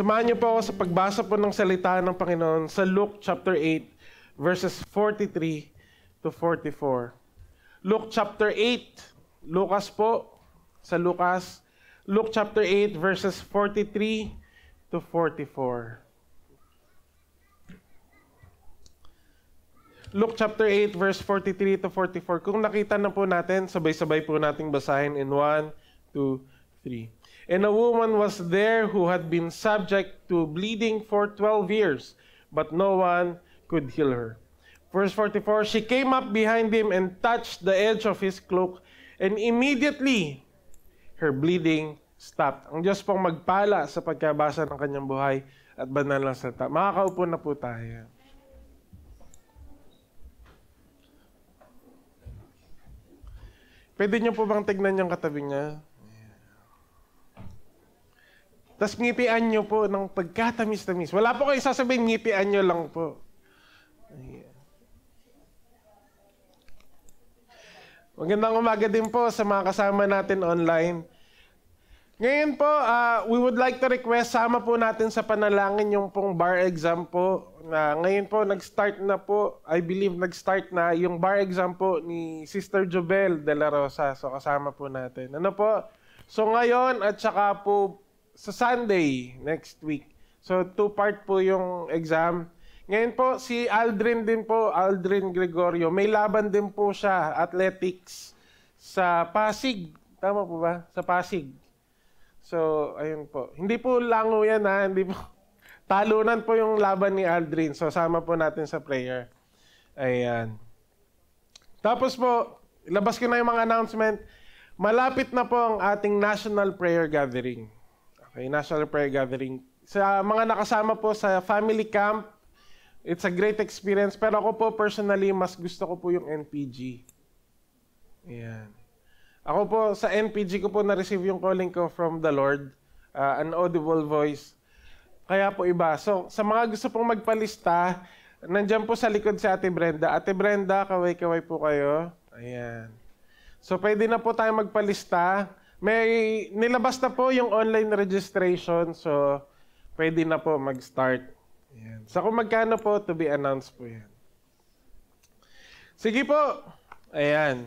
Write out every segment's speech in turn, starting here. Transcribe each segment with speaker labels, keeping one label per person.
Speaker 1: Samahan niyo po ako sa pagbasa po ng salita ng Panginoon sa Luke chapter 8, verses 43 to 44. Luke chapter 8, Lucas po, sa Lucas. Luke chapter 8, verses 43 to 44. Luke chapter 8, verse 43 to 44. Kung nakita na po natin, sabay-sabay po nating basahin in 1, 2, 3. And a woman was there who had been subject to bleeding for 12 years, but no one could heal her. Verse 44, she came up behind him and touched the edge of his cloak, and immediately her bleeding stopped. Ang Diyos pong magpala sa pagkabasa ng kanyang buhay at banal na salita. Makakaupo na po tayo. Pwede niyo po bang tignan yung katabi niya? Tapos ngipian nyo po ng pagkatamis-tamis. Wala po kayo sasabihin, ngipian nyo lang po. Ayan. Magandang umaga din po sa mga kasama natin online. Ngayon po, we would like to request, sama po natin sa panalangin yung pong bar exam po. Ngayon po, nag-start na po, I believe nag-start na yung bar exam po ni Sister Jobel de la Rosa. So kasama po natin. Ano po? So ngayon at saka po sa Sunday next week. So 2-part po yung exam. Ngayon po si Aldrin din po, Aldrin Gregorio, may laban din po siya, athletics sa Pasig. Tama po ba? Sa Pasig. So ayun po. Hindi po lango yan ha, hindi po. Talunan po yung laban ni Aldrin. So sama po natin sa prayer. Ayan. Tapos po, ilabas ko na yung mga announcement. Malapit na po ang ating National Prayer Gathering. Okay, National Prayer Gathering. Sa mga nakasama po sa family camp, it's a great experience. Pero ako po personally, mas gusto ko po yung NPG. Ayan. Ako po, sa NPG ko po na-receive yung calling ko from the Lord. An audible voice. Kaya po iba. So, sa mga gusto pong magpalista, nandyan po sa likod si Ate Brenda. Ate Brenda, kaway-kaway po kayo. Ayan. So, pwede na po tayo magpalista. May nilabas na po yung online registration, so pwede na po mag-start. Ayan. So kung magkano po, to be announced po yan. Sige po. Ayan.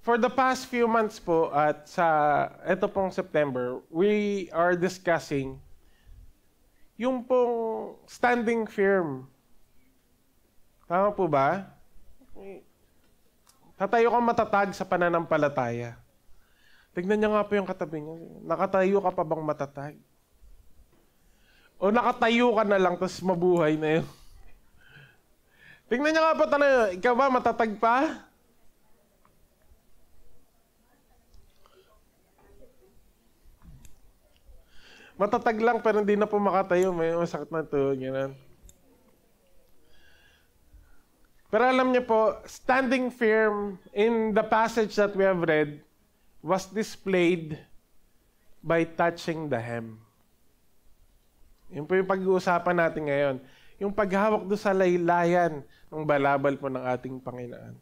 Speaker 1: For the past few months po at sa eto pong September, we are discussing yung pong standing firm. Tama po ba? Tatayo kang matatag sa pananampalataya. Tignan niya nga po yung katabi niya. Nakatayo ka pa bang matatag? O nakatayo ka na lang tapos mabuhay na yun? Tignan niya nga po talaga. Ikaw ba matatag pa? Matatag lang pero hindi na po makatayo. May masakit na ito. Ganun. Pero alam niyo po, standing firm in the passage that we have read was displayed by touching the hem. Yun po yung pag-uusapan natin ngayon. Yung paghawak doon sa laylayan ng balabal po ng ating Panginoon.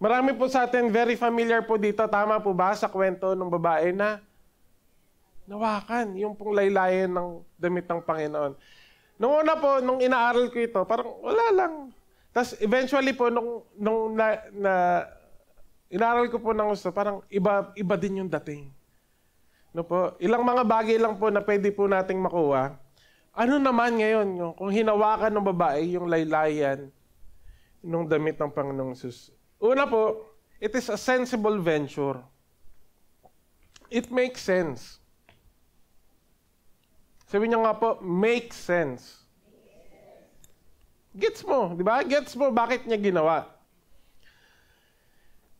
Speaker 1: Marami po sa atin, very familiar po dito. Tama po ba sa kwento ng babae na nawakan yung pong laylayan ng damit ng Panginoon? Noong una po, nung inaaral ko ito, parang wala lang. Tapos eventually po, nung inaral ko po ng gusto, parang iba din yung dating. No po? Ilang mga bagay lang po na pwede po nating makuha. Ano naman ngayon, yung, kung hinawakan ng babae yung laylayan ng damit ng Panginoong Hesus? Una po, it is a sensible venture. It makes sense. Sabi niya nga po, make sense. Gets mo, di ba? Gets mo bakit niya ginawa.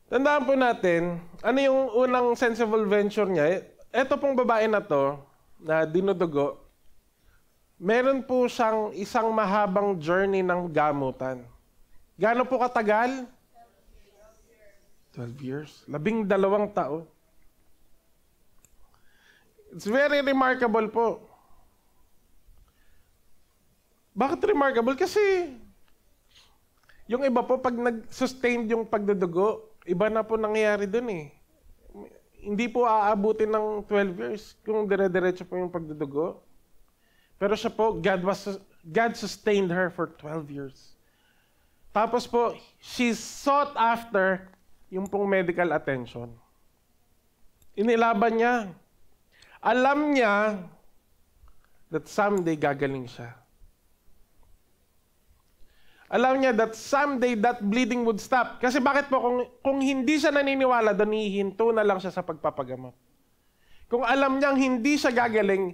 Speaker 1: Tandaan po natin, ano yung unang sensible venture niya? Ito pong babae na to, na dinudugo, meron po siyang isang mahabang journey ng gamutan. Gaano po katagal? 12 years. 12 taon. It's very remarkable po. Bakit remarkable? Kasi yung iba po, pag nag-sustain yung pagdudugo, iba na po nangyayari dun eh. hindi po aabutin ng 12 years kung dire-diretso po yung pagdudugo. Pero siya po, God sustained her for 12 years. Tapos po, she sought after yung pong medical attention. Inilaban niya. Alam niya that someday gagaling siya. Alam niya that someday that bleeding would stop. Kasi bakit po, kung hindi siya naniniwala, doon hihinto na lang siya sa pagpapagamot. Kung alam niyang hindi siya gagaling,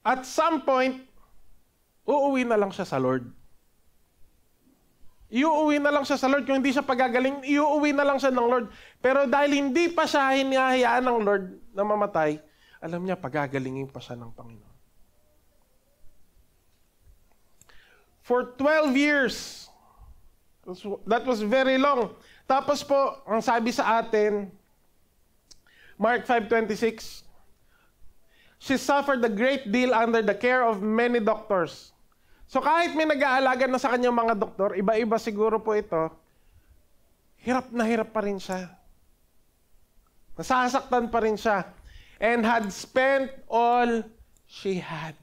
Speaker 1: at some point, uuwi na lang siya sa Lord. Iuuwi na lang siya sa Lord. Kung hindi siya pagagaling, iuuwi na lang siya ng Lord. Pero dahil hindi pa siya hinahayaan ng Lord na mamatay, alam niya, pagagalingin pa siya ng Panginoon. For 12 years. That was very long. Tapos po, ang sabi sa atin, Mark 5:26, she suffered a great deal under the care of many doctors. So kahit may nag-aalaga na sa kanyang mga doktor, iba-iba siguro po ito, hirap na hirap pa rin siya. Nasasaktan pa rin siya. And had spent all she had.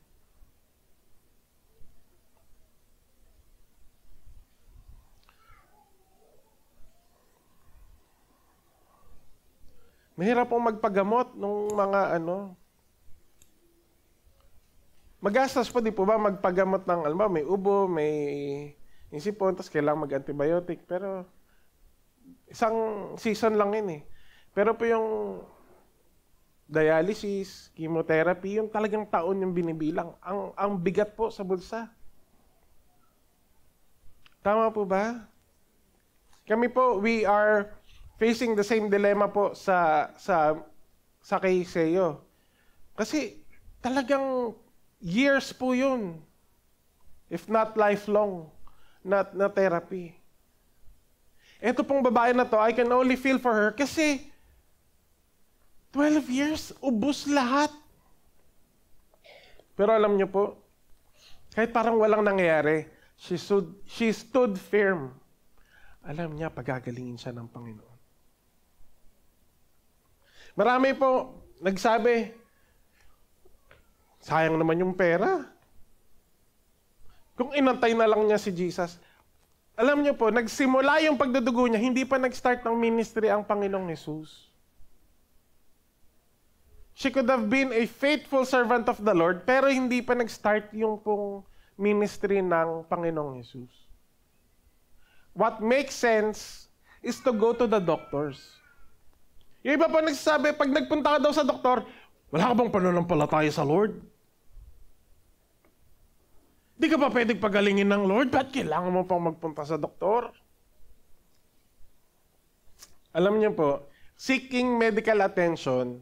Speaker 1: Mahirap pong magpagamot nung mga magastos po, di po ba, magpagamot ng, may ubo, may insipon, tapos kailangan mag-antibiotic. Pero, isang season lang yun eh. Pero po yung dialysis, chemotherapy, yung talagang taon yung binibilang. Ang bigat po sa bulsa. Tama po ba? Kami po, we are facing the same dilemma po sa kay Seo. Kasi talagang years po yun. If not lifelong na therapy. Ito pong babae na to, I can only feel for her kasi 12 years, ubos lahat. Pero alam niyo po, kahit parang walang nangyayari, she stood firm. Alam niya, pagagalingin siya ng Panginoon. Marami po nagsabi, sayang naman yung pera. Kung inantay na lang niya si Jesus. Alam niyo po, nagsimula yung pagdudugo niya, hindi pa nag-start ng ministry ang Panginoong Jesus. She could have been a faithful servant of the Lord, pero hindi pa nag-start yung pong ministry ng Panginoong Jesus. What makes sense is to go to the doctors. Yung iba pa nagsasabi, pag nagpunta ka daw sa doktor, wala ka bang pananampalataya sa Lord? Di ka pa pwedeng pagalingin ng Lord? Ba't kailangan mo pang magpunta sa doktor? Alam niyo po, seeking medical attention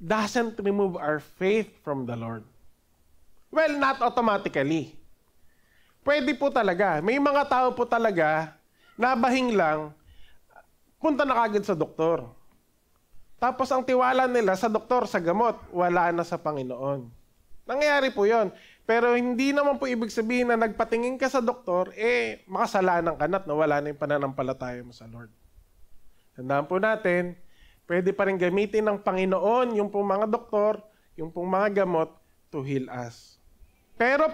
Speaker 1: doesn't remove our faith from the Lord. Well, not automatically. Pwede po talaga. May mga tao po talaga, nabahing lang, punta na kagad sa doktor. Tapos ang tiwala nila sa doktor, sa gamot, wala na sa Panginoon. Nangyayari po yon. Pero hindi naman po ibig sabihin na nagpatingin ka sa doktor, makasalanan ka na't nawala na yung pananampalataya mo sa Lord. Tandaan po natin, pwede pa rin gamitin ng Panginoon yung pong mga doktor, yung pong mga gamot to heal us. Pero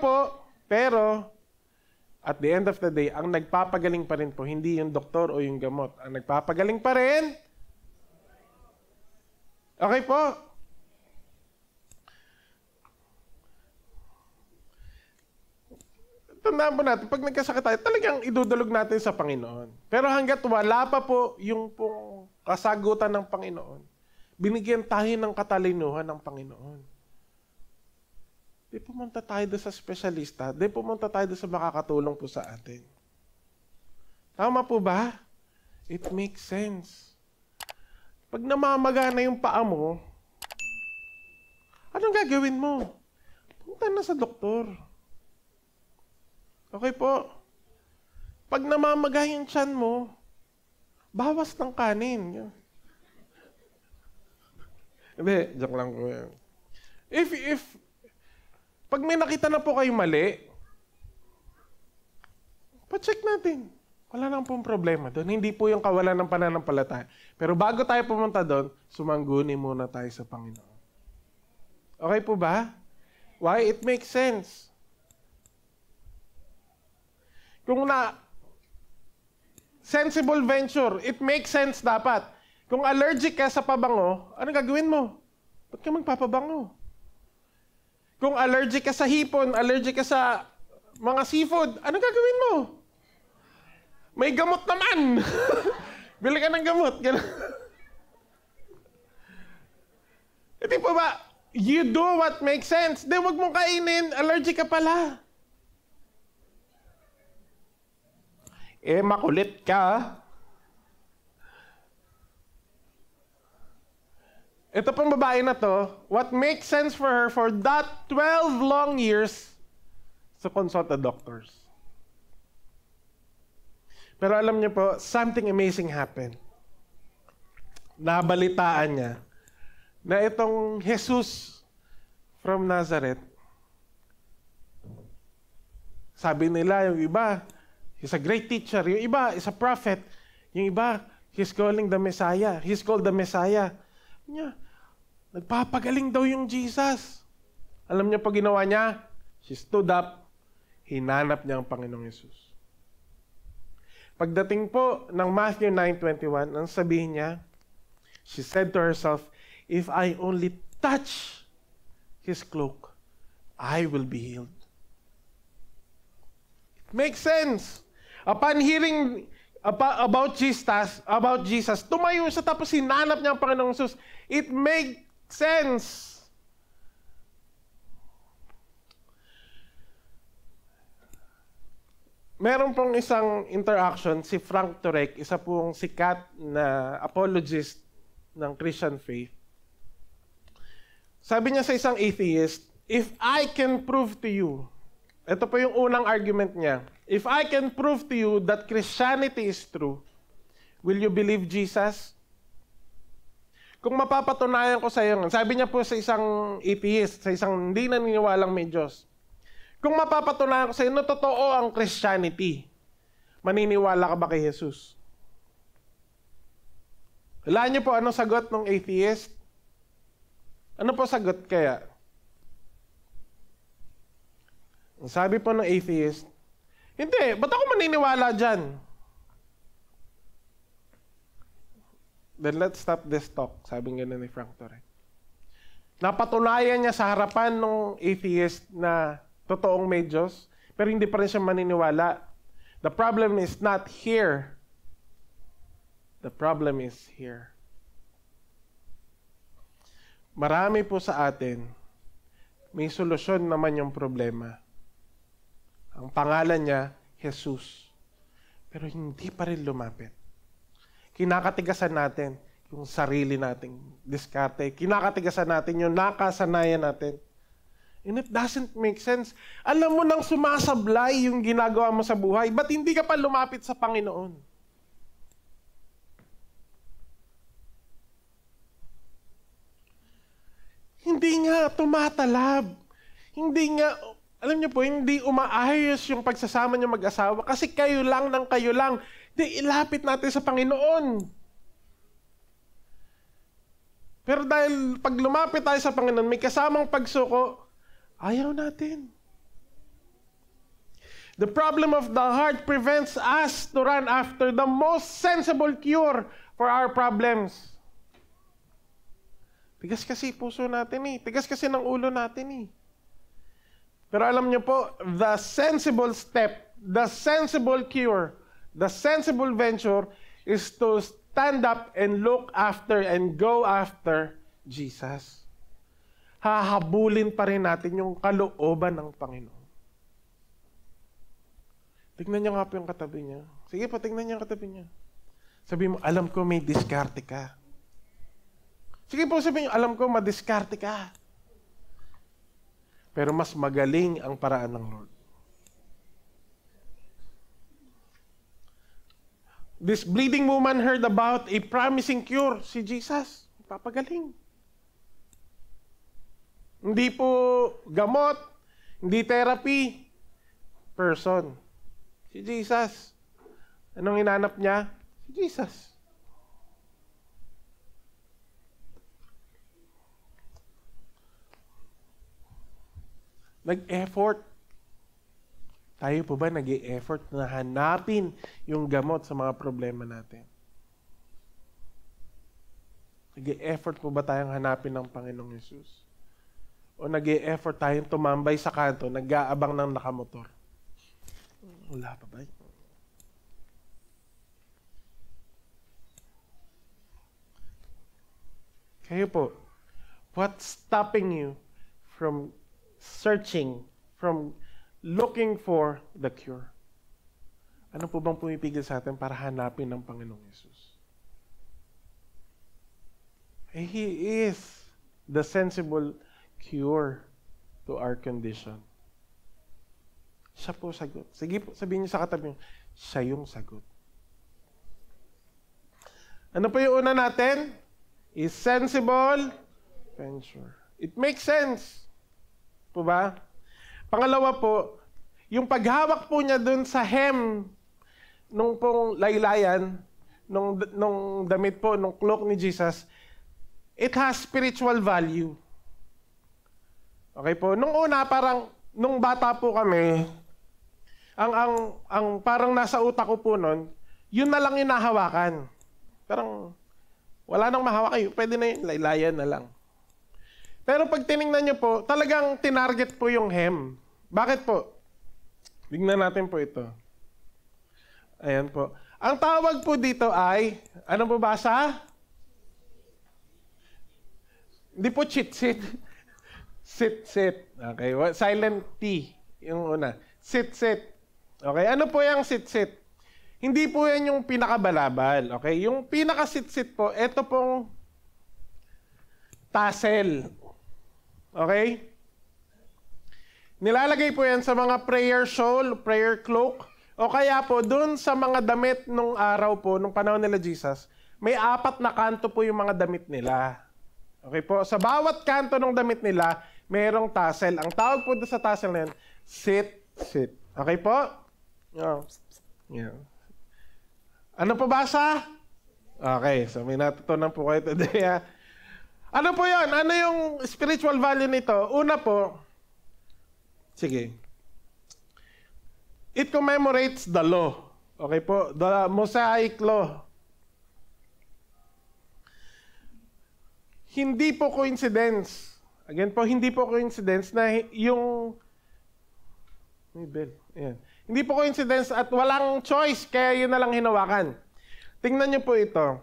Speaker 1: at the end of the day, ang nagpapagaling pa rin po, hindi yung doktor o yung gamot. Ang nagpapagaling pa rin, okay po. Tandaan po natin, pag nagkasakit tayo, talagang idudulog natin sa Panginoon. Pero hanggat wala pa po yung pong kasagutan ng Panginoon, binigyan tayo ng katalinuhan ng Panginoon. Di pumunta tayo doon sa espesyalista, di pumunta tayo doon sa makakatulong po sa atin. Tama po ba? It makes sense. Pag namamaga na yung paa mo, anong gagawin mo? Punta na sa doktor. Okay po. Pag namamaga yung tiyan mo, bawas ng kanin. Hindi, joke lang po yan. Pag may nakita na po kayo mali, pa-check natin. wala nang pong problema doon. Hindi po yung kawalan ng pananampalataya. Pero bago tayo pumunta doon, sumangguni muna tayo sa Panginoon. Okay po ba? Why? It makes sense. Kung sensible venture, it makes sense dapat. Kung allergic ka sa pabango, ano gagawin mo? Ba't ka magpapabango? Kung allergic ka sa hipon, allergic ka sa mga seafood, ano gagawin mo? May gamot naman. Bili ka ng gamot. Hindi po ba? You do what makes sense. Di, wag mong kainin. Allergic ka pala. Makulit ka. Ito pong babae na to, what makes sense for her for that 12 long years to consult the doctors. Pero alam niyo po, something amazing happened. Nabalitaan niya na itong Jesus from Nazareth, sabi nila yung iba, he's a great teacher. Yung iba is a prophet. Yung iba, he's calling the Messiah. He's called the Messiah. Nagpapagaling daw yung Jesus. Alam niyo pa ginawa niya? She stood up, hinanap niya ang Panginoong Jesus. Pagdating po ng Matthew 9:21, ang sabihin niya, she said to herself, if I only touch His cloak, I will be healed. It makes sense. Upon hearing about Jesus, tumayo siya tapos hinanap niya ang Panginoong Jesus. It makes sense. Meron pong isang interaction, si Frank Turek, isa pong sikat na apologist ng Christian faith. Sabi niya sa isang atheist, if I can prove to you, ito po yung unang argument niya, if I can prove to you that Christianity is true, will you believe Jesus? Kung mapapatunayan ko sa iyo, sabi niya po sa isang atheist, sa isang hindi naniniwalang may Diyos, kung mapapatunayan ko sa iyo na totoo ang Christianity, maniniwala ka ba kay Jesus? Alam niyo po anong sagot ng atheist? Ano po sagot kaya? Ang sabi po ng atheist, hindi, ba't ako maniniwala dyan? Then let's stop this talk, sabi nga ni Frank Turek. Napatunayan niya sa harapan ng atheist na totoong may Diyos, pero hindi pa rin siya maniniwala. The problem is not here. The problem is here. Marami po sa atin, may solusyon naman yung problema. Ang pangalan niya, Jesus. Pero hindi pa rin lumapit. Kinakatigasan natin yung sarili nating diskarte. Kinakatigasan natin yung nakasanayan natin. And it doesn't make sense. Alam mo nang sumasablay yung ginagawa mo sa buhay, ba't hindi ka pa lumapit sa Panginoon? Hindi nga tumatalab. Hindi nga, alam niyo po, hindi umaayos yung pagsasama niyo mag-asawa kasi kayo lang ng kayo lang. Hindi, ilapit natin sa Panginoon. Pero dahil pag lumapit tayo sa Panginoon, may kasamang pagsuko, ayaw natin. The problem of the heart prevents us to run after the most sensible cure for our problems. Tigas kasi puso natin eh. Tigas kasi ng ulo natin eh. Pero alam niyo po, the sensible step, the sensible cure, the sensible venture is to stand up and look after and go after Jesus. Hahabulin pa rin natin yung kalooban ng Panginoon. Tignan niyo nga po yung katabi niya. Sige pa, tignan niyo yung katabi niya. Sabi mo, alam ko may diskarte ka. Sige po, sabihin niyo, alam ko madiskarte ka. Pero mas magaling ang paraan ng Lord. This bleeding woman heard about a promising cure. Si Jesus, papagaling. Hindi po gamot, hindi therapy, person. Si Jesus. Anong hinanap niya? Si Jesus. Nag-effort. Tayo po ba nag-e-effort na hanapin yung gamot sa mga problema natin? Nag-e-effort po ba tayong hanapin ng Panginoong Yesus? O nag-e-effort tayong tumambay sa kanto, nag-aabang ng nakamotor? Wala pa ba? Kayo po, what's stopping you from searching, from looking for the cure? Ano po bang pumipigil sa atin para hanapin ng Panginoong Yesus? He is the sensible cure to our condition. Siya po sagot. Sige po, sabihin niyo sa katabi niyo, siya yung sagot. Ano po yung una natin? Is sensible and sure. It makes sense. Po ba? Pangalawa po, yung paghawak po niya dun sa hem nung pong laylayan, nung damit po, nung cloak ni Jesus, it has spiritual value. Okay po? Nung una, parang, nung bata po kami, ang parang nasa utak ko po nun, yun na lang inahawakan. Parang, wala nang mahawak kayo. Pwede na yun, laylayan na lang. Pero pag tinignan nyo po, talagang tinarget po yung hem. Bakit po? Tignan natin po ito. Ayan po. Ang tawag po dito ay, ano po basa? Hindi po cheat-sit. Sit-sit. Okay. Silent T. Yung una. Sit-sit. Okay. Ano po yung sit-sit? Hindi po yan yung pinakabalabal. Okay? Yung pinaka-sit-sit po, ito pong tassel. Okay? Nilalagay po yan sa mga prayer shawl, prayer cloak, o kaya po, dun sa mga damit nung araw po, nung panahon nila Jesus, may 4 na kanto po yung mga damit nila. Okay po? Sa bawat kanto ng damit nila, mayroong tassel. Ang tawag po doon sa tassel na yan, sit-sit. Okay po? Yeah. Ano po basa? Okay, so may natutunan po kayo today. Ano po yun? Ano yung spiritual value nito? Una po, sige. It commemorates the law. Okay po? The Mosaic law. Hindi po coincidence. Again po, hindi po coincidence na yung... May bell. Ayan. Hindi po coincidence at walang choice, kaya yun na lang hinawakan. Tingnan niyo po ito.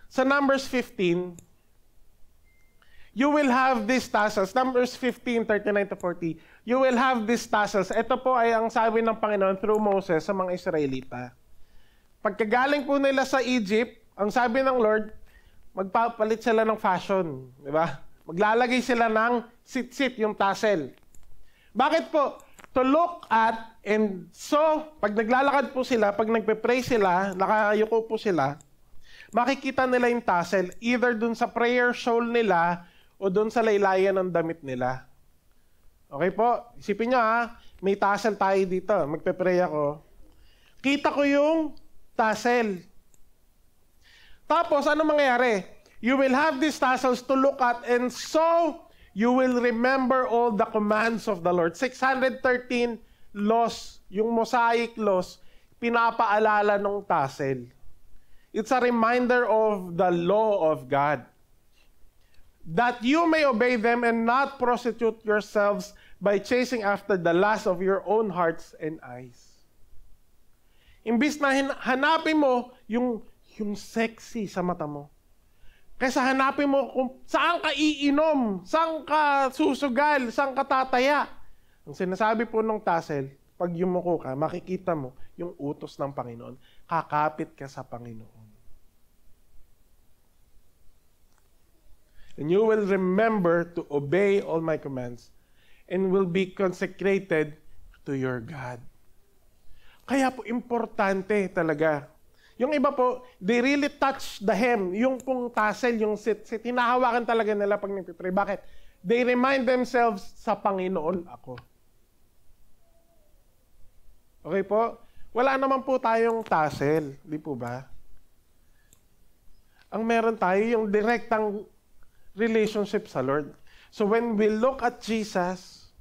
Speaker 1: Sa Numbers 15, you will have these tassels. Numbers 15, 39 to 40. You will have these tassels. Ito po ay ang sabi ng Panginoon through Moses sa mga Israelita. Pagkagaling po nila sa Egypt, ang sabi ng Lord, magpapalit sila ng fashion. Di ba? Maglalagay sila ng sit-sit, yung tassel. Bakit po? To look at, and so, pag naglalakad po sila, pag nagpe-pray sila, nakayuko po sila, makikita nila yung tassel, either dun sa prayer shawl nila, o dun sa laylayan ng damit nila. Okay po? Isipin nyo may tassel tayo dito. Magpe-pray ako. Kita ko yung tassel. Tapos, ano mangyayari? You will have these tassels to look at, and so, you will remember all the commands of the Lord. 613 laws, yung Mosaic laws, pinapaalala ng tassel. It's a reminder of the law of God. That you may obey them and not prostitute yourselves by chasing after the lust of your own hearts and eyes. Imbis na hanapin mo yung sexy sa mata mo. Kaysa hanapin mo kung saan ka iinom, saan ka susugal, saan ka tataya. Ang sinasabi po ng tassel, pag yumuko ka, makikita mo yung utos ng Panginoon. Kakapit ka sa Panginoon. And you will remember to obey all my commands and will be consecrated to your God. Kaya po, importante talaga. Yung iba po, they really touch the hem. Yung pong tassel, yung sit-sit, hinahawakan talaga nila pag nagpipray. Bakit? They remind themselves, sa Panginoon ako. Okay po? Wala naman po tayong tassel, di po ba? Ang meron tayo yung direktang relationship sa Lord. So when we look at Jesus,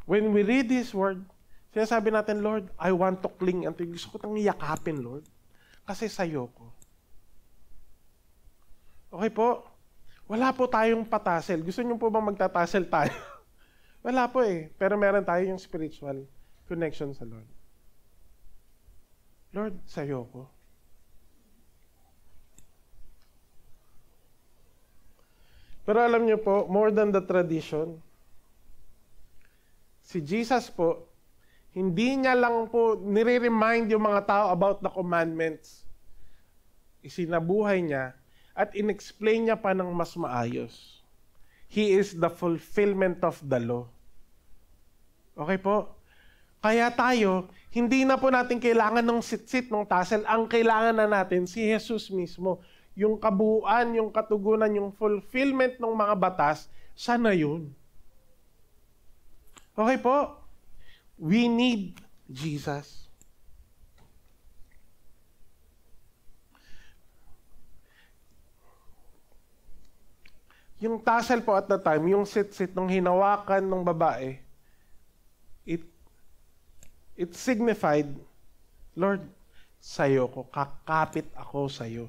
Speaker 1: when we read His Word, sinasabi natin, Lord, I want to cling unto you. Gusto ko tang yakapin, Lord. Kasi sa'yo ko. Okay po? Wala po tayong patasel. Gusto niyo po bang magtatasel tayo? Wala po eh. Pero meron tayo yung spiritual connection sa Lord. Lord, sa'yo ko. Pero alam niyo po, more than the tradition, si Jesus po, hindi niya lang po nire-remind yung mga tao about the commandments. Isinabuhay niya at inexplain niya pa ng mas maayos. He is the fulfillment of the law. Okay po? Kaya tayo, hindi na po natin kailangan ng sit-sit, ng tassel. Ang kailangan na natin, si Jesus mismo. Yung kabuuan, yung katugunan, yung fulfillment ng mga batas, siya na yun. Okay po? We need Jesus. Yung tassel po at the time, yung sit-sit nung hinawakan ng babae, it signified, Lord, sa'yo ko, kakapit ako sa'yo.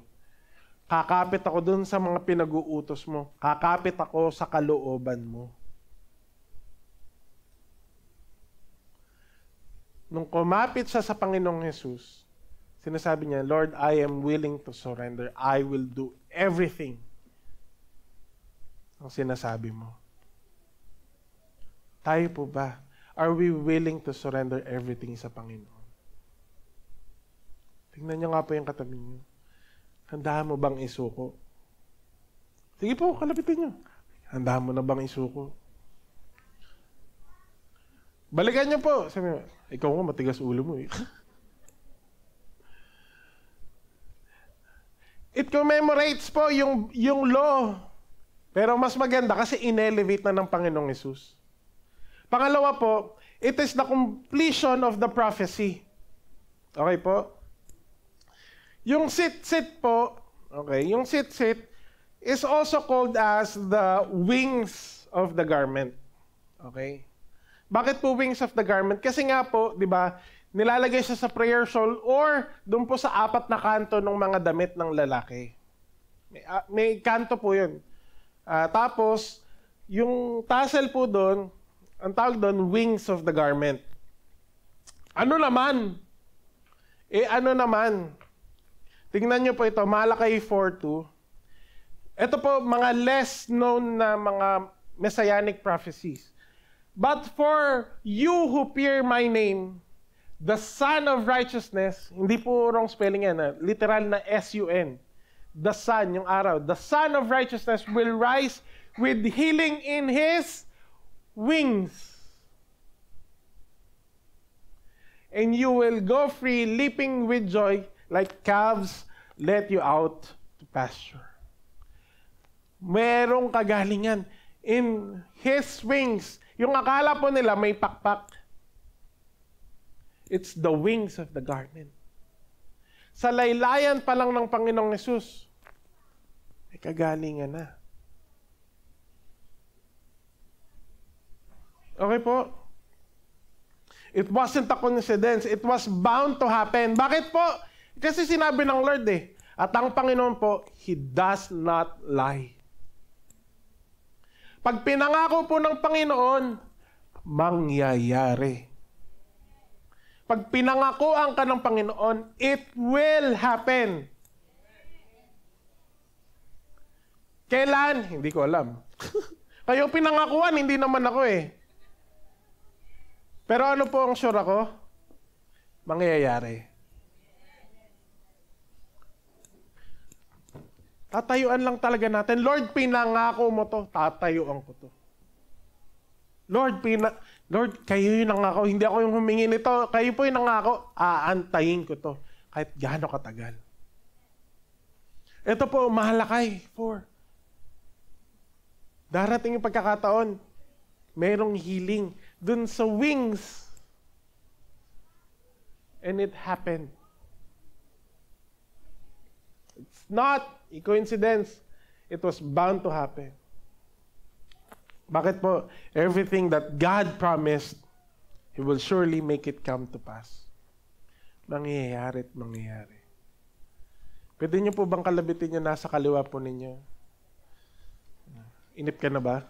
Speaker 1: Kakapit ako dun sa mga pinag-uutos mo. Kakapit ako sa kalooban mo. Nung kumapit siya sa Panginoong Jesus, sinasabi niya, Lord, I am willing to surrender. I will do everything ang sinasabi mo. Tayo po ba? Are we willing to surrender everything sa Panginoon? Tingnan niyo nga po yung katabi niyo. Handa mo bang isuko? Sige po, kalapitin niyo. Handa mo na bang isuko? Balikan niyo po. Sabi mo, ikaw nga matigas ulo mo eh. It commemorates po yung law. Pero mas maganda kasi inelevate na ng Panginoong Hesus. Pangalawa po, it is the completion of the prophecy. Okay po? Yung sit-sit po, okay, yung sit-sit is also called as the wings of the garment. Okay? Bakit po wings of the garment? Kasi nga po, di ba, nilalagay siya sa prayer shawl or doon po sa 4 na kanto ng mga damit ng lalaki. May kanto po yun. Tapos, yung tassel po doon, ang tawag doon, wings of the garment. Ano naman? Ano naman? Tingnan nyo po ito, Malakay 4:2. Ito po, mga less known na mga messianic prophecies. But for you who fear my name, the Son of Righteousness, hindi po wrong spelling yan, literal na S-U-N. The Son, yung araw. The Son of Righteousness will rise with healing in His wings. And you will go free, leaping with joy, like calves let you out to pasture. Merong kagalingan in His wings. Yung akala po nila may pakpak. It's the wings of the garment. Sa laylayan pa lang ng Panginoong Hesus, may kagalingan na. Okay po? It wasn't a coincidence. It was bound to happen. Bakit po? Kasi sinabi ng Lord at ang Panginoon po, He does not lie. Pag pinangako po ng Panginoon, mangyayari. Pag pinangakoan ka ng Panginoon, it will happen. Kailan? Hindi ko alam. Kayo pinangakuan, hindi naman ako Pero ano po ang sure ako? Mangyayari. Tatayuan lang talaga natin. Lord, pinangako mo to. Tatayuan ko to. Lord, kayo yung nangako. Hindi ako yung humingi nito. Kayo po yung nangako. Aantayin ko to. Kahit gaano katagal. Ito po, Malakay 4. Darating yung pagkakataon. Merong healing dun sa wings. And it happened. It's not a coincidence. It was bound to happen. Bakit po? Everything that God promised, He will surely make it come to pass. Mangyayari at mangyayari. Pwede niyo po bang kalabitin niyo nasa kaliwa po ninyo? Inip ka na ba?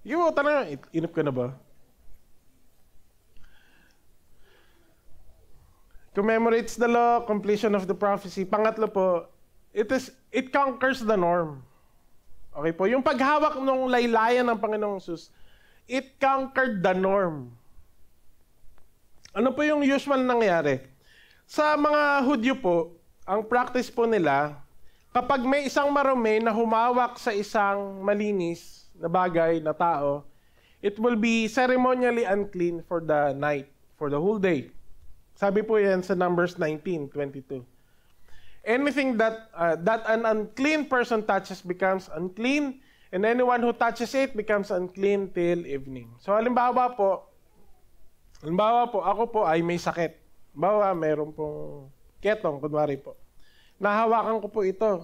Speaker 1: Yung tanong, inip ka na ba? Commemorates the law, completion of the prophecy. Pangatlo po, it conquers the norm. Okay po, yung paghawak ng laylayan ng Panginoong Hesus, it conquered the norm. Ano po yung usual nangyari? Sa mga Hudyo po, ang practice po nila, kapag may isang marumi na humawak sa isang malinis na bagay, na tao, it will be ceremonially unclean for the night, for the whole day. Sabi po yan sa Numbers 19:22. Anything that an unclean person touches becomes unclean, and anyone who touches it becomes unclean till evening. So halimbawa po, ako po ay may sakit. Halimbawa, mayroon pong ketong, kunwari po. Nahawakan ko po ito.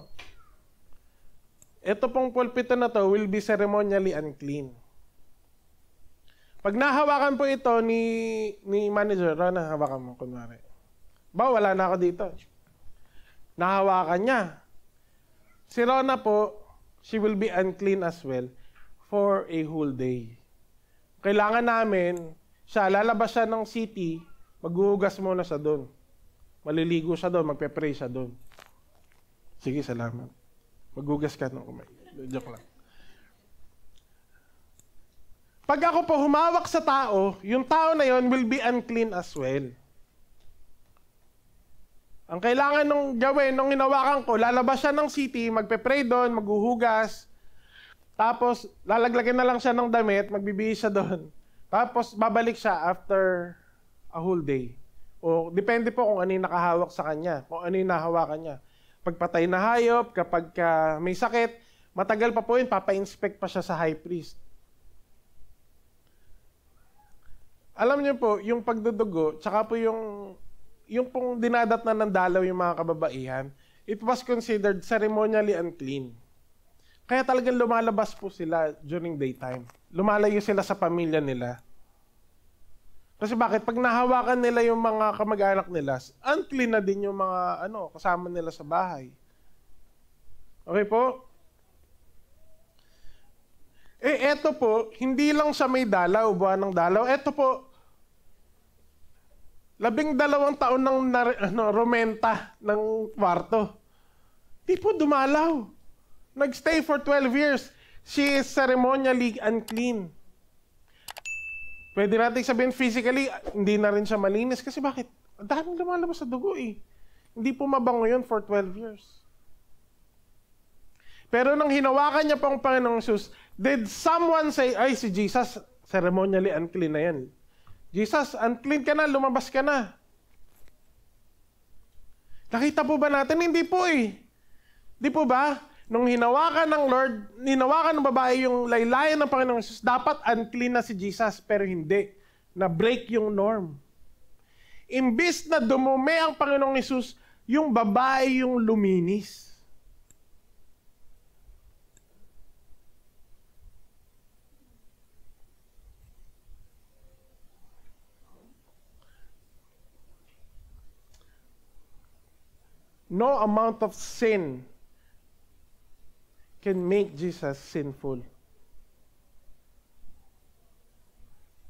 Speaker 1: Ito pong pulpito na to will be ceremonially unclean. Pag nahawakan po ito ni manager, nahawakan mo, kunwari. Wala na ako dito. Nahawakan niya. Si Rona po, she will be unclean as well for a whole day. Kailangan namin, lalabas siya ng city, maghuhugas muna siya doon. Maliligo siya doon, magpe-pray siya doon. Sige, salamat. Maghugas ka ng kumay. Joke lang. Pag ako po humawak sa tao, yung tao na yon will be unclean as well. Ang kailangan nung gawin, nung hinawakan ko, lalabas siya ng city, magpe-pray doon, maghuhugas, tapos lalaglagan na lang siya ng damit, magbibihis siya doon. Tapos babalik siya after a whole day. O depende po kung ano yung nakahawak sa kanya, kung ano yung nahawakan niya. Pagpatay na hayop, kapag may sakit, matagal pa po yun, papa-inspect pa siya sa high priest. Alam niyo po, yung pagdudugo, tsaka po yung pong dinadat na ng dalaw yung mga kababaihan, it was considered ceremonially unclean. Kaya talagang lumalabas po sila during daytime. Lumalayo sila sa pamilya nila. Kasi bakit? Pag nahawakan nila yung mga kamag-anak nila, unclean na din yung mga kasama nila sa bahay. Okay po? Eto po, hindi lang siya may dalaw, buwan ng dalaw. Eto po, 12 taon ng romenta ng kwarto. Di po dumalaw. Nagstay for 12 years. She is ceremonially unclean. Pwede natin sabihin physically, hindi na rin siya malinis. Kasi bakit? Ang daming lumalabas sa dugo eh. Hindi po mabango yun for 12 years. Pero nang hinawakan niya pa ang Panginoong Hesus, did someone say, ay si Jesus, ceremonially unclean na yan. Jesus, unclean ka na, lumabas ka na. Nakita po ba natin? Hindi po eh. Di po ba? Nung hinawakan ng Lord, hinawakan ng babae yung laylayan ng Panginoong Hesus, dapat unclean na si Jesus, pero hindi. Na-break yung norm. Imbis na dumumi ang Panginoong Hesus, yung babae yung luminis. No amount of sin can make Jesus sinful.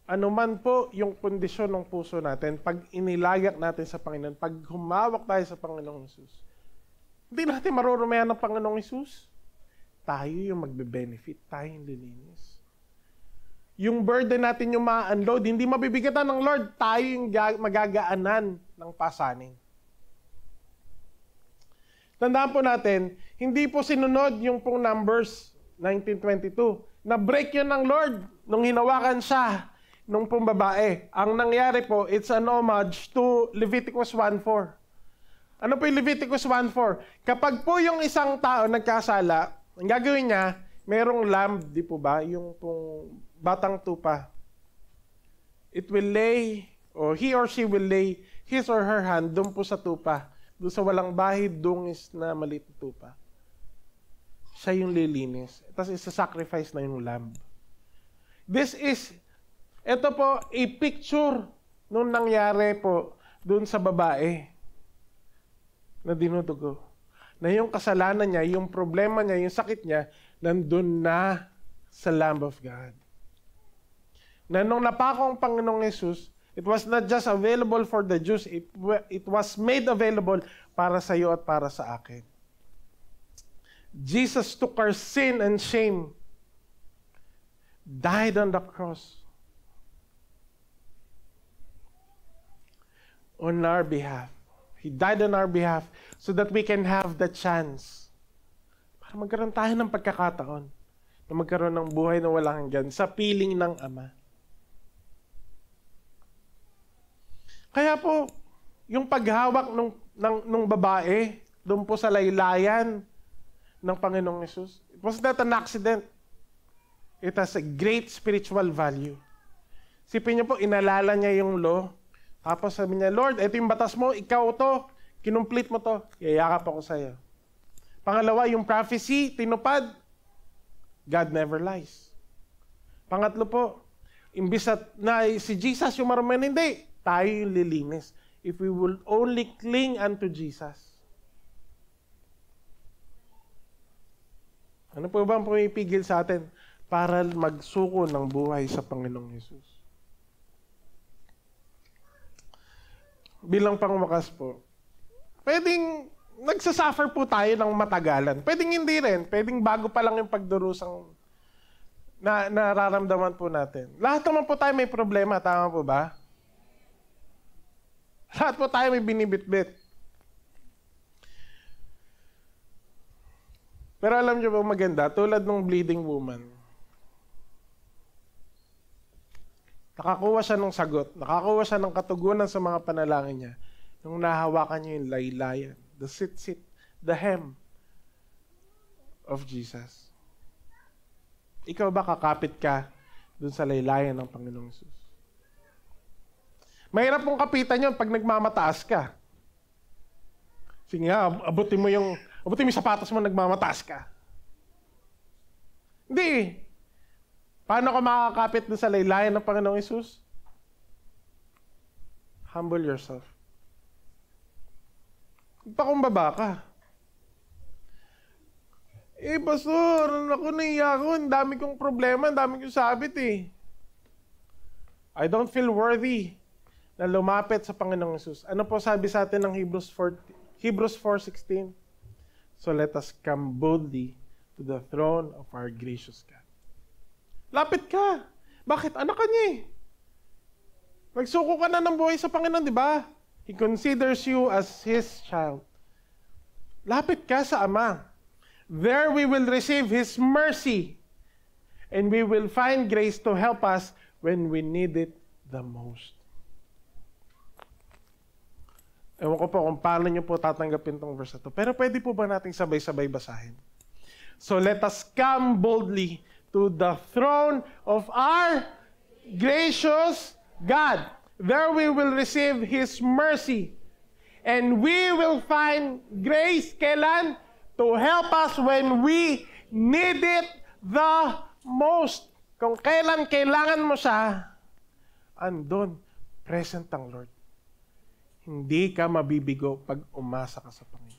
Speaker 1: Ano man po yung kondisyon ng puso natin, pag inilayak natin sa Panginoon, pag humawak tayo sa Panginoong Hesus, hindi natin marurumayan ng Panginoong Hesus. Tayo yung magbe-benefit, tayo yung lilinis. Yung burden natin yung ma-unload, hindi mabibigatan ng Lord, tayo yung magagaanan ng pasaning. Tandaan po natin, hindi po sinunod yung pong Numbers 19:22. Na-break yun ng Lord nung hinawakan siya nung pong babae. Ang nangyari po, it's an homage to Leviticus 1:4. Ano po yung Leviticus 1:4? Kapag po yung isang tao nagkasala, ang gagawin niya, merong lamb, di po ba? Yung pong batang tupa. It will lay, or he or she will lay his or her hand doon po sa tupa. Doon sa walang bahid, dungis na maliit na tupa. Siya yung lilinis. Tapos isa-sacrifice na yung lamb. Ito po, a picture nung nangyari po doon sa babae na dinudugo. Na yung kasalanan niya, yung problema niya, yung sakit niya, nandun na sa Lamb of God. Na nung napako ang Panginoong Jesus, it was not just available for the Jews, it was made available para sa iyo at para sa akin. Jesus took our sin and shame, died on the cross on our behalf. He died on our behalf so that we can have the chance para magkaroon tayo ng pagkakataon na magkaroon ng buhay na walang hanggan sa piling ng Ama. Kaya po, yung paghawak ng babae doon po sa laylayan ng Panginoong Yesus, it was not an accident. It has a great spiritual value. Sipin niyo po, inalala niya yung law. Tapos sabi niya, Lord, ito yung batas mo, ikaw to, kinumplete mo to, yayakap ako sa'yo. Pangalawa, yung prophecy, tinupad. God never lies. Pangatlo po, imbis na si Jesus yung maruman, hindi. Tayo yung lilinis. If we will only cling unto Jesus. Ano po ba ang pumipigil sa atin para magsuko ng buhay sa Panginoong Yesus? Bilang pangwakas po, pwedeng nagsasuffer po tayo ng matagalan. Pwedeng hindi rin. Pwedeng bago pa lang yung pagdurusang na nararamdaman po natin. Lahat naman po tayo may problema. Tama po ba? Lahat po tayo may binibitbit. Pero alam niyo ba maganda? Tulad ng bleeding woman. Nakakuha siya ng sagot. Nakakuha siya ng katugunan sa mga panalangin niya. Nung nahawakan niya yung laylayan. The sit, the hem of Jesus. Ikaw ba kakapit ka dun sa laylayan ng Panginoong Jesus? Mahirap mong kapitan yun pag nagmamataas ka. Sige nga, abutin mo yung sapatos mo, nagmamataas ka. Hindi. Paano ka makakapit dun sa laylayan ng Panginoong Jesus? Humble yourself. Pakumbaba ka. Pastor, naku, naiya ako. Ang dami kong problema, ang dami kong sabit eh. I don't feel worthy na lumapit sa Panginoong Jesus. Ano po sabi sa atin ng Hebrews 4:16? So let us come boldly to the throne of our gracious God. Lapit ka. Bakit? Anak ka niya eh. Nagsuko ka na ng buhay sa Panginoon, di ba? He considers you as His child. Lapit ka sa Ama. There we will receive His mercy. And we will find grace to help us when we need it the most. Ewan ko po kung paano nyo po tatanggapin tong verse na to. Pero pwede po ba nating sabay-sabay basahin? So let us come boldly to the throne of our gracious God. There we will receive His mercy. And we will find grace, kailan? To help us when we need it the most. Kung kailan kailangan mo siya, andun, present ang Lord. Hindi ka mabibigo pag umasa ka sa Panginoon.